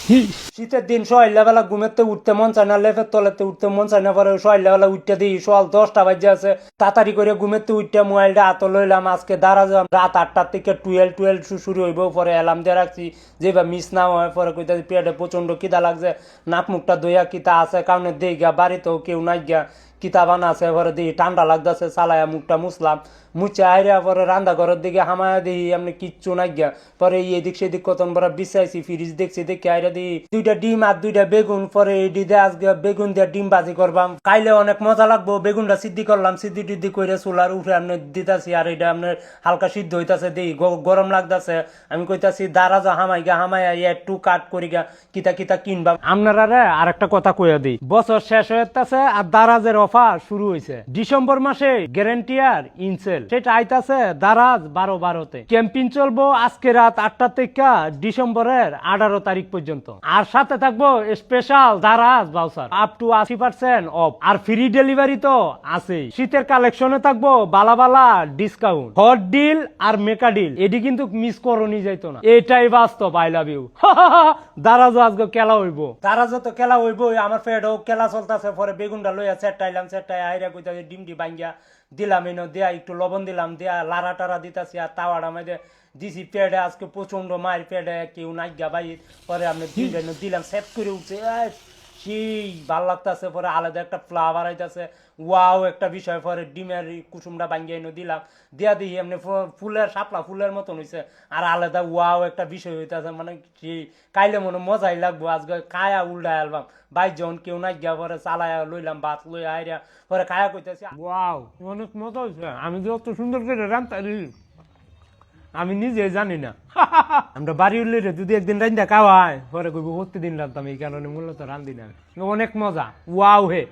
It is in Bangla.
শীতের দিন সকালবেলা ঘুমেতে উঠতে মন চায় না, লেপের তলাতে উঠতে মন চায় না, পরে সকালবেলা উঠতে দিই সকাল 10টা বাজে আছে, তাড়াতাড়ি করে ঘুমেতে উঠতে মোবাইলটা হাতে লইলাম, আজকে দাঁড়া যাম রাত 8টার থেকে 12 শুরু হইব, পরে অ্যালার্ম দিয়ে রাখছি যেভাবে মিস না হয়, পরে কইতে পেটে প্রচন্ড খিদা লাগছে, নাক মুখটা দইয়া কিতা আছে কারণে দেই গা, বাড়িতেও কেউ নাই গা, কিতাবান আছে, পরে দিই ঠান্ডা লাগতেছে, চালায়া মুখটা মুছলাম, মুছে আইরা পরে রান্না ঘরের দিকে হামায়া দিই এমনি কিচ্ছু নাই গা, পরে এদিক সেদিক কতন বড় বিছাইছি, ফ্রিজ দেখছি, দেখে আইরা দিই 2টা ডিম আর 2টা বেগুন, পরে এডি দিয়ে আজকে বেগুন দিয়ে ডিম ভাজি করবাম, খাইলে অনেক মজা লাগবো। বেগুনটা সিদ্ধি করলাম, সিদ্ধি টিদ্ধি করে চুলার উঠে আপনি দিতাছি, আর এটা আপনার হালকা সিদ্ধ হইতাছে, দিই গরম লাগতাছে, আমি কইতাছি দাঁড়া যা হামাইগা, হামাইয়া একটু কাট করি গা, কিতা কিতা কিনবা। আপনারা আর একটা কথা কইয়া দিই, বছর শেষ হইতাছে আর দারাজের অফার শুরু হয়েছে ডিসেম্বর মাসে, গ্যারান্টি আর ইনসেল, সেটা আইতাছে দারাজ 12/12-তে। ক্যাম্পিং চলবো আজকে রাত 8টা থেকে ডিসেম্বরের 18 তারিখ পর্যন্ত, আর সাথে থাকবো special Daraz voucher up to 80% off, আর ফ্রি ডেলিভারি তো আছেই। শীতের কালেকশনে থাকবো বালা বালা ডিসকাউন্ট, হট ডিল আর মেকা ডিল, এটি কিন্তু মিস করনি যাইতো না, এটাই বাস্তব। I love you. দারাজও আজকে খেলা হইব, দারাজও তো খেলা হইব, আমার ফেডও খেলা চলতেছে, পরে বেগুনটা লইয়া চেটাইলাম, চেটাই আইরা কইতাছে ডিমটি ভাঙ্গিয়া দিলাম, এনে দেয়া একটু লবণ দিলাম, দেয়া লাড়া টাড়া দিতাছি, আর তাওয়াটা মাঝে দিছি পেটে, আজকে প্রচন্ড মায়ের পেটে কেউ নাই গা ভাই, পরে আপনি দিলাম সেট করে উঠছে, সেই ভাল লাগতেছে, পরে আলাদা একটা ফ্লাভার আইতাছে, ওয়াও একটা বিষয়, পরে ডিমের কুসুমটা ভাঙ্গিয়ে এনে দিলাম, দিয়া দিই এমনি ফুলের শাপলা ফুলের মতন হয়েছে, আর আলাদা ওয়াও একটা বিষয় হইতেছে, মানে সেই কাইলে মনে মজাই লাগবো, আজকে কায়া উল্টা অ্যালবাম ভাই যখন কেউ নাই গিয়া, পরে চালায়া লইলাম ভাত লই আইরা, পরে কায়া কইতেছি ওয়াও অনেক মজা হয়েছে, আমি যে অত সুন্দর করে রান্তারি আমি নিজে জানি না। আমরা বাড়ি উঠলে যদি একদিন রান্না খাওয়ায়, পরে কইব প্রতিদিন রান্তাম, এই কারণে মূলত রান্ধি না, অনেক মজা, ওয়াও হে।